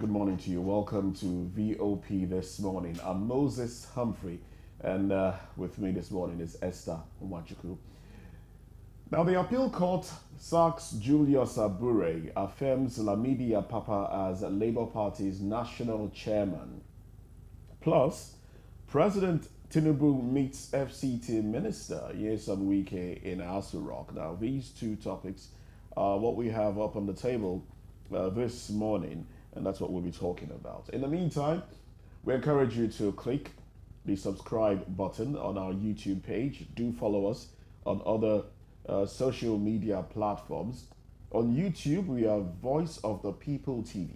good morning to you. Welcome to VOP this morning. I'm Moses Humphrey, and with me this morning is Esther Umachuku. Now, the appeal court sacks Julius Abure, affirms Lamidi Apapa as Labour Party's national chairman. Plus, President Tinubu meets FCT Minister Nyesom Wike in Asu Rock. Now, these two topics are what we have up on the table this morning, and that's what we'll be talking about. In the meantime, we encourage you to click the subscribe button on our YouTube page. Do follow us on other social media platforms. On YouTube, we are Voice of the People TV.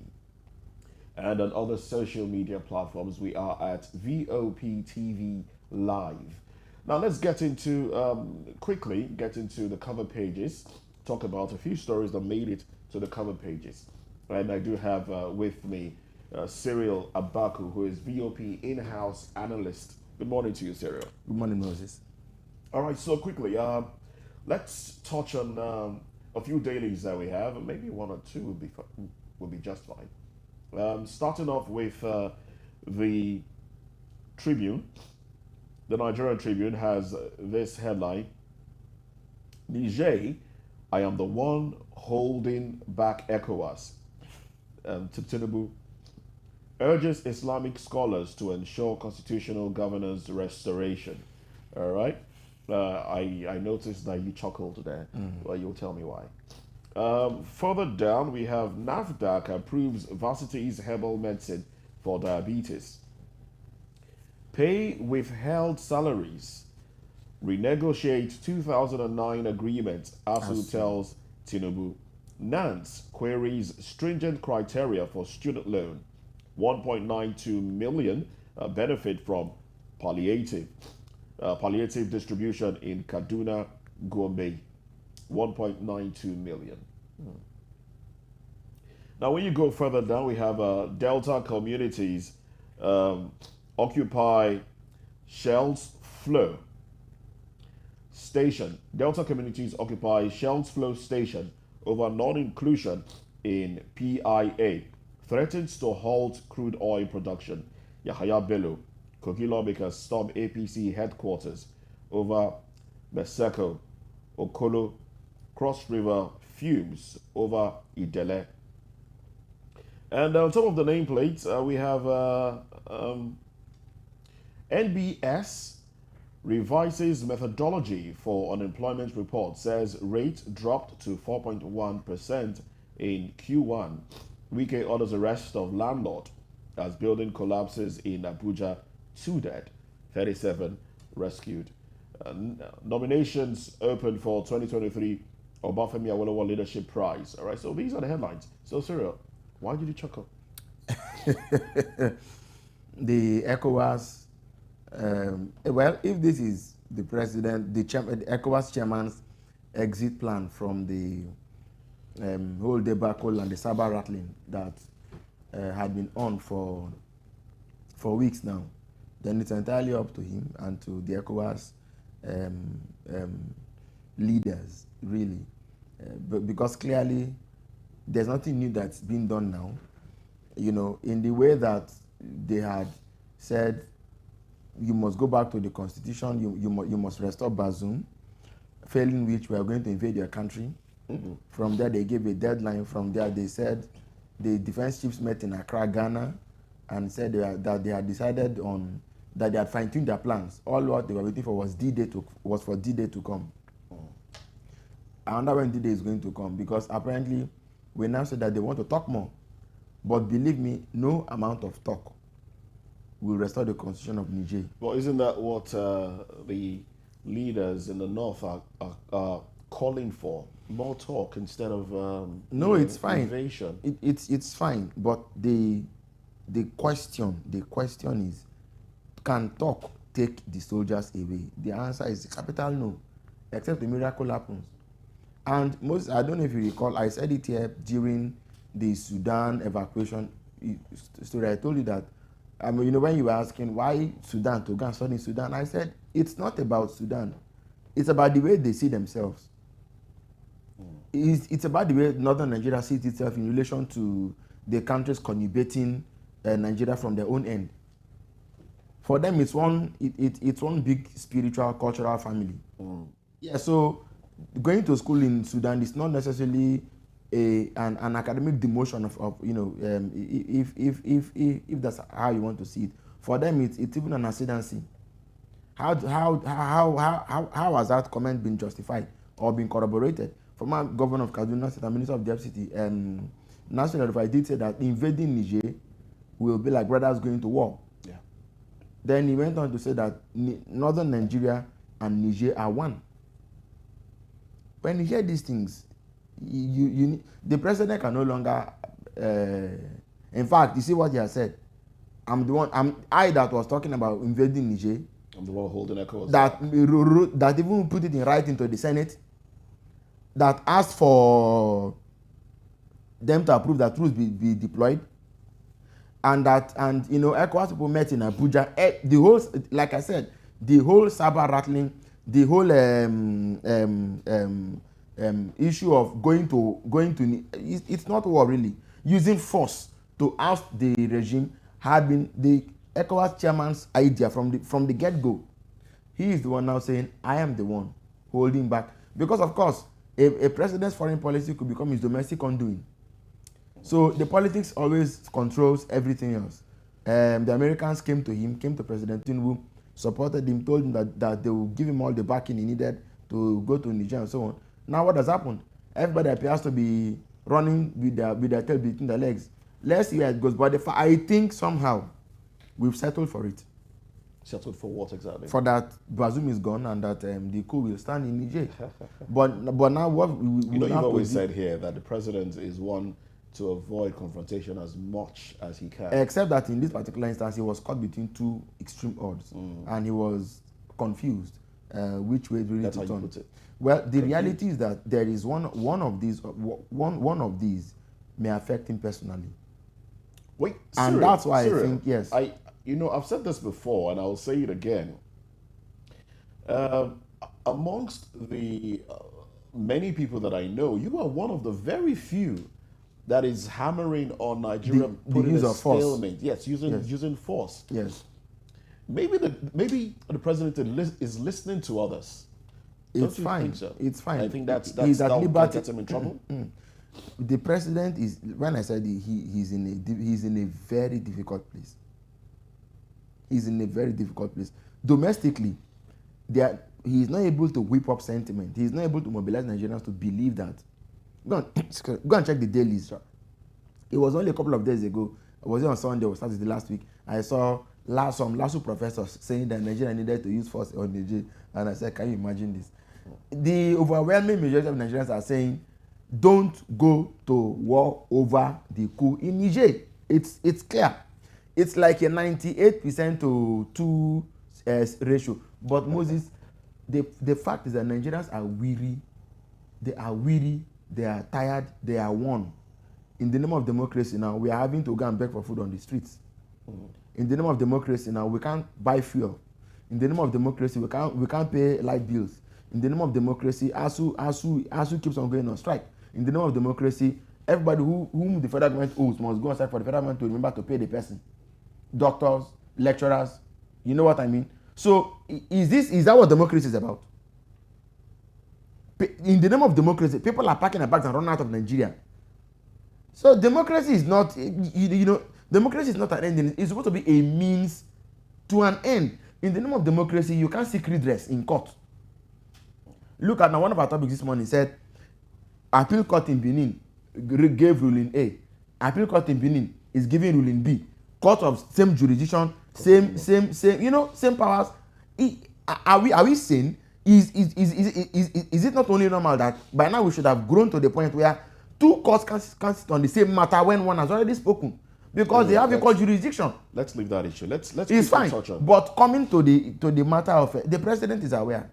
And on other social media platforms, we are at VOP TV Live. Now, let's quickly get into the cover pages, talk about a few stories that made it to the cover pages. And I do have with me Cyril Abaku, who is VOP in-house analyst. Good morning to you, Cyril. Good morning, Moses. All right, so quickly, let's touch on a few dailies that we have, and maybe one or two will be just fine. Starting off with the Tribune. The Nigerian Tribune has this headline: Niger, I am the one holding back Ecowas. Tinubu urges Islamic scholars to ensure constitutional governance restoration. All right. I noticed that you chuckled there. Well, you'll tell me why. Further down, we have NAFDAC approves Varsity's herbal medicine for diabetes. Pay withheld salaries. Renegotiate 2009 agreement, ASU tells Tinubu. Nance queries stringent criteria for student loan. 1.92 million benefit from palliative distribution in Kaduna, Gombe. 1.92 million. Now, when you go further down, we have Delta communities occupy Shell's Flow Station. Delta communities occupy Shell's Flow Station over non-inclusion in PIA. Threatens to halt crude oil production. Yahaya Bello, Kogi lawmakers storm APC headquarters over Meseko, Okolo, Cross River fumes over Idele. And on top of the nameplates, we have NBS revises methodology for unemployment report, says rate dropped to 4.1% in Q1. Wike orders arrest of landlord as building collapses in Abuja. 2 dead, 37 rescued. Nominations open for 2023 Obafemi Awolowo Leadership Prize. All right, so these are the headlines. So, Cyril, why did you chuckle? The ECOWAS, well, if this is the president, the ECOWAS chairman's exit plan from the whole debacle and the saber rattling that had been on for weeks now, then it's entirely up to him and to the ECOWAS leaders, really. But because clearly there's nothing new that's been done now. You know, in the way that they had said, you must go back to the constitution, you must restore Bazoum, failing which we are going to invade your country. From there, they gave a deadline. From there, they said the defense chiefs met in Accra, Ghana, and said that they had decided on that they had fine-tuned their plans. All what they were waiting for was for D-Day to come. I wonder when D-Day is going to come, because apparently we now say that they want to talk more. But believe me, no amount of talk will restore the constitution of Niger. Well, isn't that what the leaders in the north are calling for? More talk instead of no, it's fine. Invasion. It's fine, but the question is, can talk take the soldiers away? The answer is capital no, except the miracle happens. And I don't know if you recall, I said it here during the Sudan evacuation story. I told you that, when you were asking why Sudan to go and study Sudan, I said it's not about Sudan. It's about the way they see themselves. It's about the way northern Nigeria sees itself in relation to the countries connubiating Nigeria from their own end. For them, it's one big spiritual, cultural family. Yeah, so going to school in Sudan is not necessarily an academic demotion of if that's how you want to see it. For them, it's even an ascendancy. How has that comment been justified or been corroborated? Former governor of Kaduna State and Minister of the FCT, National Rufai did say that invading Niger will be like brothers going to war. Yeah. Then he went on to say that northern Nigeria and Niger are one. When you hear these things, the president can no longer. In fact, you see what he has said. I that was talking about invading Niger. I'm the one holding Ecowas. That even put it in writing to the Senate. That asked for them to approve that troops be deployed. And Ecowas people met in Abuja. The whole, like I said, the whole saber rattling, the whole issue of going to it's not war really. Using force to oust the regime had been the Ecowas chairman's idea from the get-go. He is the one now saying, I am the one holding back. Because of course, a president's foreign policy could become his domestic undoing. So the politics always controls everything else. The Americans came to President Tinubu, supported him, told him that they will give him all the backing he needed to go to Niger and so on. Now what has happened? Everybody appears to be running with their tail between their legs. Let's see where it goes. But I think somehow we've settled for it. Settled for what exactly? For that Bazoum is gone and that the coup will stand in Niger. but now what you've always said here that the president is one to avoid confrontation as much as he can. Except that in this particular instance, he was caught between two extreme odds, and he was confused which way really That's to how turn. you put it. Well, the reality is that there is one of these may affect him personally. Wait, and that's why Cyril, I think yes. I've said this before, and I'll say it again. Amongst the many people that I know, you are one of the very few that is hammering on Nigeria putting a stalemate. Yes, using force. Yes. Maybe the president is listening to others. It's fine. Think so? It's fine. I think that gets him in trouble. The president is, when I said he's in a very difficult place. He's in a very difficult place. Domestically, he is not able to whip up sentiment. He is not able to mobilize Nigerians to believe that. Go and check the dailies. It was only a couple of days ago. I was on Sunday or Saturday last week. I saw some LASU professors saying that Nigeria needed to use force on Niger. And I said, can you imagine this? The overwhelming majority of Nigerians are saying, don't go to war over the coup in Niger. It's clear. It's like a 98% to 2 ratio. But Moses, the fact is that Nigerians are weary. They are weary. They are tired. They are worn. In the name of democracy now, we are having to go and beg for food on the streets. In the name of democracy now, we can't buy fuel. In the name of democracy, we can't pay light bills. In the name of democracy, ASU keeps on going on strike. In the name of democracy, everybody whom the federal government owes must go on strike for the federal government to remember to pay the person. Doctors, lecturers, you know what I mean? So is that what democracy is about? In the name of democracy, people are packing their bags and running out of Nigeria. So democracy is not, democracy is not an end. It's supposed to be a means to an end. In the name of democracy, you can't seek redress in court. Look at now, one of our topics this morning said, appeal court in Benin gave ruling A. Appeal court in Benin is giving ruling B. Court of same jurisdiction, same powers. Are we sane? Is it not only normal that by now we should have grown to the point where two courts can sit on the same matter when one has already spoken because they have equal jurisdiction? Let's leave that issue. Let's it's fine. But coming to the matter of the president is aware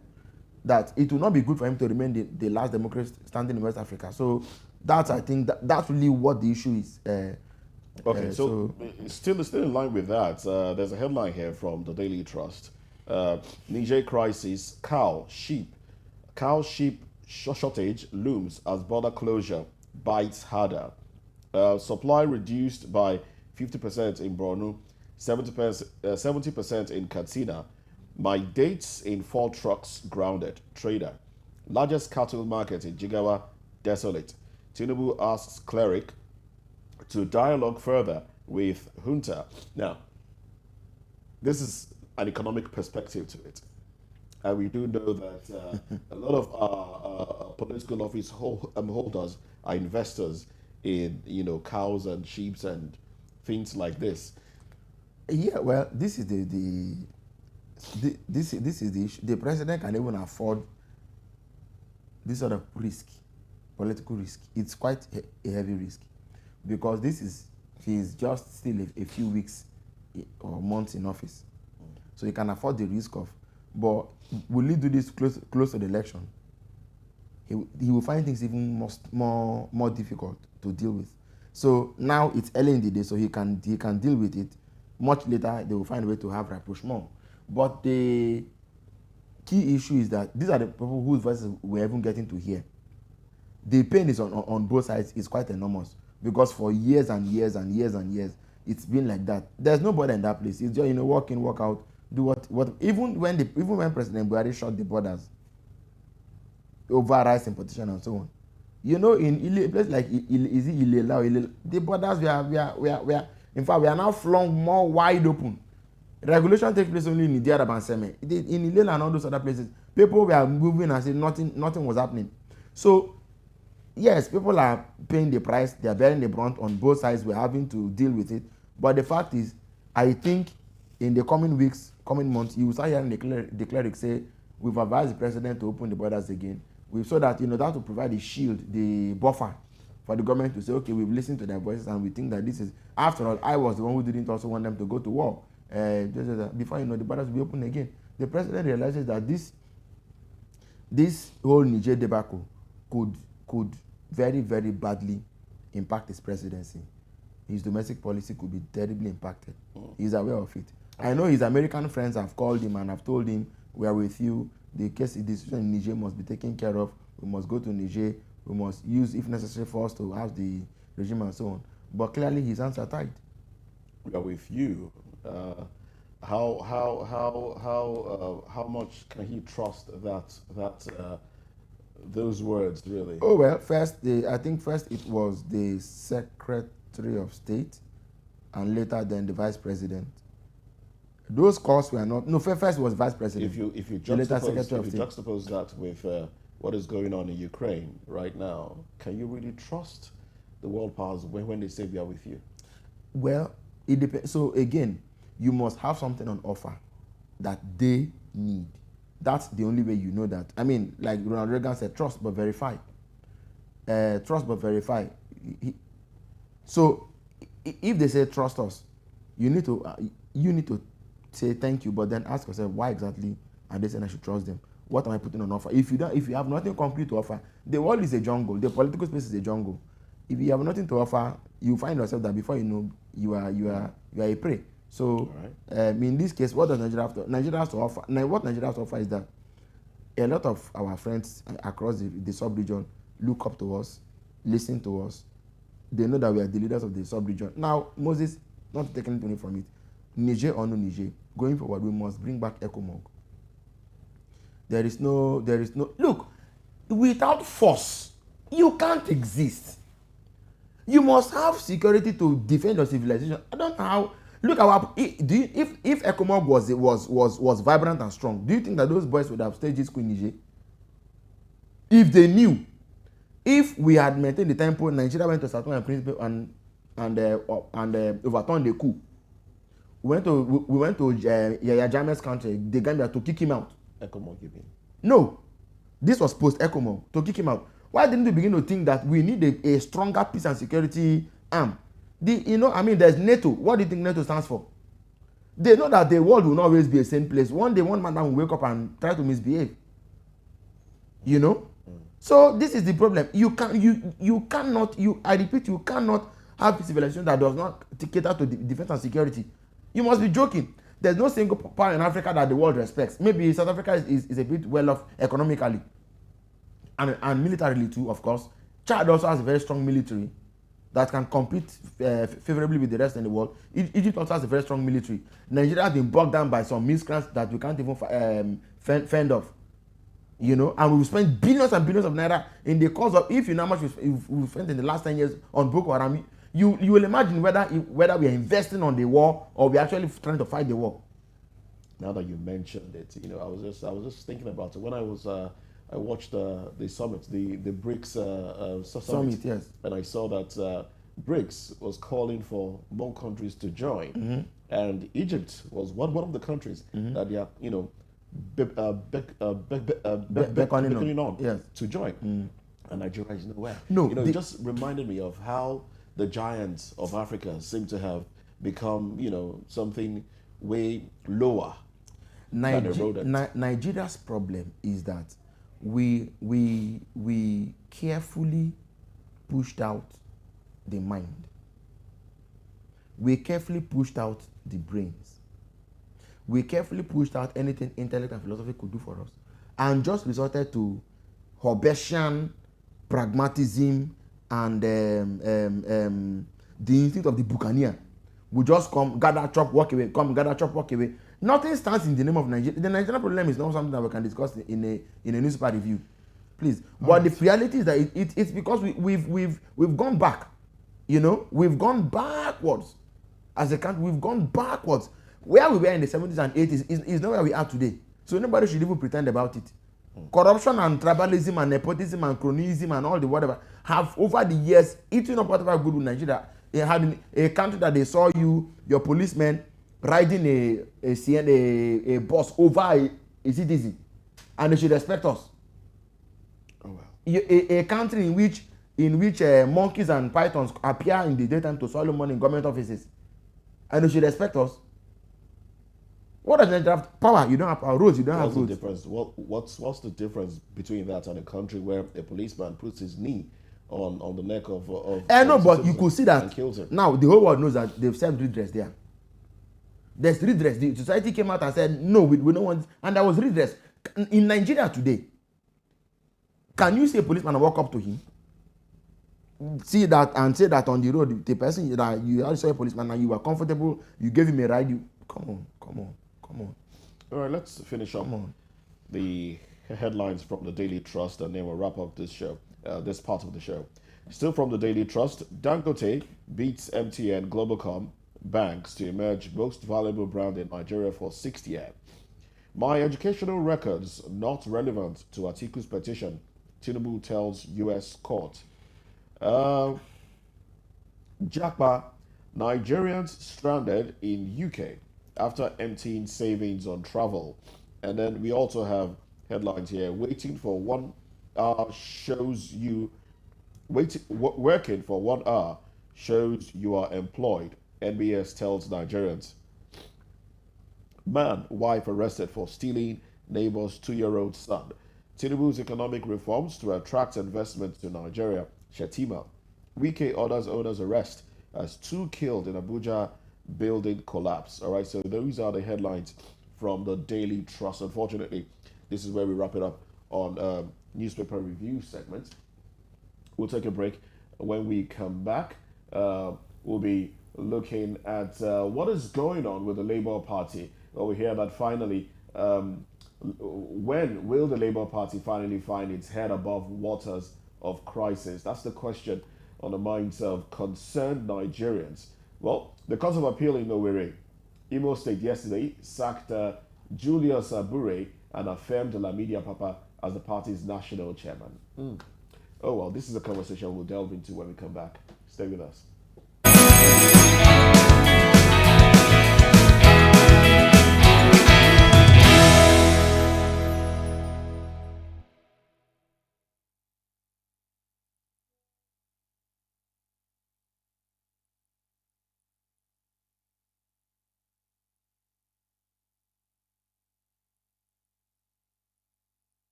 that it will not be good for him to remain the last democracy standing in West Africa. So I think that's really what the issue is. Okay, so still in line with that, there's a headline here from the Daily Trust. Niger crisis, cow sheep shortage looms as border closure bites harder. Supply reduced by 50% in Borno, 70% in Katsina. My dates in 4 trucks grounded. Trader. Largest cattle market in Jigawa desolate. Tinubu asks cleric to dialogue further with junta. Now, this is an economic perspective to it. And we do know that a lot of our political office holders are investors in, cows and sheep and things like this. Yeah, well, this is this is the issue. The president can even afford this sort of risk, political risk. It's quite a heavy risk, because he's just still a few weeks or months in office, so he can afford the risk of. But will he do this close to the election? He will find things even more difficult to deal with. So now it's early in the day, so he can deal with it. Much later, they will find a way to have rapprochement. But the key issue is that these are the people whose voices we're even getting to hear. The pain is on both sides is quite enormous, because for years and years and years and years, it's been like that. There's nobody in that place. It's just, walk in, walk out, do what. Even when President Buhari shut the borders over rice importation and so on, in a place like Ilela, the borders we are in fact, we are now flung more wide open. Regulation takes place only in Niger and Seme. In Ilela and all those other places, people were moving and saying nothing was happening. So yes, people are paying the price, they are bearing the brunt on both sides. We're having to deal with it. But the fact is, I think in the coming weeks, coming months, you will start hearing the cleric say, we've advised the president to open the borders again. So that, that will provide the shield, the buffer for the government to say, okay, we've listened to their voices and we think that this is, after all, I was the one who didn't also want them to go to war. Before the borders will be open again. The president realizes that this whole Niger debacle could very, very badly impact his presidency. His domestic policy could be terribly impacted. He's aware of it. I know his American friends have called him and have told him, we are with you. The situation in Niger must be taken care of. We must go to Niger. We must use, if necessary, force to have the regime and so on. But clearly, his hands are tied. We are with you. How much can he trust those words, really? Oh well, I think first it was the Secretary of State, and later then the Vice President. Those calls were not. No, first was Vice President. If you juxtapose that with what is going on in Ukraine right now, can you really trust the world powers when they say we are with you? Well, it depends. So again, you must have something on offer that they need. That's the only way you know that. I mean, like Ronald Reagan said, trust but verify. Trust but verify. So if they say trust us, you need to say thank you, but then ask yourself, why exactly are they saying I should trust them? What am I putting on offer? If you have nothing concrete to offer, the world is a jungle. The political space is a jungle. If you have nothing to offer, you find yourself that before you know, you are a prey. So, right. In this case, what does Nigeria have to? Nigeria has to offer. Now, what Nigeria has to offer is that a lot of our friends across the sub-region look up to us, listen to us. They know that we are the leaders of the sub-region. Now, Moses, not taking anything from it, Niger or no Niger, going forward, we must bring back ECOMOG. There is no, look, without force, you can't exist. You must have security to defend your civilization. I don't know how. Look, if ECOMOG was vibrant and strong, do you think that those boys would have staged this coup in Niger? If they knew, if we had maintained the tempo, Nigeria went to Saturn and Principe and overturned the coup. We went to Yahya Jammeh's country, the Gambia, to kick him out. ECOMOG, you mean? No, this was post ECOMOG, to kick him out. Why didn't we begin to think that we need a stronger peace and security arm? There's NATO. What do you think NATO stands for? They know that the world will not always be a same place. One day, one man will wake up and try to misbehave. So this is the problem. I repeat, you cannot have a civilization that does not cater to defense and security. You must be joking. There's no single power in Africa that the world respects. Maybe South Africa is a bit well off economically and militarily too, of course. Chad also has a very strong military. that can compete favorably with the rest in the world. Egypt also has a very strong military. Nigeria has been bogged down by some miscreants that we can't even fend off. You know, and we've spent billions and billions of naira in the course of, if you know how much we've spent in the last 10 years on Boko Haram, you will imagine whether we are investing on the war or we're actually trying to fight the war. Now that you mentioned it, you know, I was just thinking about it when I watched the summit, the BRICS summit, Yes, and I saw that BRICS was calling for more countries to join, and Egypt was one of the countries that they are, you know, beckoning on yes, to join, and Nigeria is nowhere. No, you know, it just reminded me of how the giants of Africa seem to have become, you know, something way lower. Nigeria's problem is that we carefully pushed out the mind. We carefully pushed out the brains. We carefully pushed out anything intellect and philosophy could do for us, and just resorted to Hobbesian pragmatism and the instinct of the buccaneer. We just come, gather, chop, walk away. Come, gather, chop, walk away. Nothing stands in the name of Nigeria. The Nigerian problem is not something that we can discuss in a newspaper review, please. But the reality is that it's because we've gone back. You know, we've gone backwards as a country. We've gone backwards. Where we were in the 70s and 80s is not where we are today. So nobody should even pretend about it. Corruption and tribalism and nepotism and cronyism and all the whatever have over the years eaten up whatever good with Nigeria. It had a country that they saw your policemen riding a bus over a citizen, and they should respect us. Oh well. A country in which monkeys and pythons appear in the daytime to swallow money in government offices, and they should respect us. What does Nigeria have? Power, you don't have power. Roads, you don't have roads. The difference? What's the difference between that and a country where a policeman puts his knee on the neck of no, but you could see that and kills him? Now the whole world knows that they've said redress there. There's redress. The society came out and said no, we don't want, and there was redress. In Nigeria today, can you see a policeman and walk up to him, see that and say that on the road, the person that you saw a policeman and you were comfortable, you gave him a ride, come on. All right, let's finish up the headlines from the Daily Trust, and then we'll wrap up this show, this part of the show. Still from the Daily Trust, Dangote beats MTN Globalcom banks to emerge most valuable brand in Nigeria for 6th year. My educational records not relevant to Atiku's petition, Tinubu tells U.S. court. Japa, Nigerians stranded in UK after emptying savings on travel. And then we also have headlines here. Waiting for 1 hour shows you working for 1 hour shows you are employed. NBS tells Nigerians. Man, wife arrested for stealing neighbor's 2-year-old son. Tinubu's economic reforms to attract investment to Nigeria. Shetima. Wike orders owners arrest as 2 killed in Abuja building collapse. All right, so those are the headlines from the Daily Trust. Unfortunately, this is where we wrap it up on newspaper review segment. We'll take a break. When we come back, we'll be looking at what is going on with the Labour Party. Well, we hear that finally, when will the Labour Party finally find its head above waters of crisis? That's the question on the minds of concerned Nigerians. Well, the Court of Appeal in Owerri, Imo State, yesterday sacked Julius Abure and affirmed Lamidia Papa as the party's national chairman. Oh well, this is a conversation we'll delve into when we come back. Stay with us.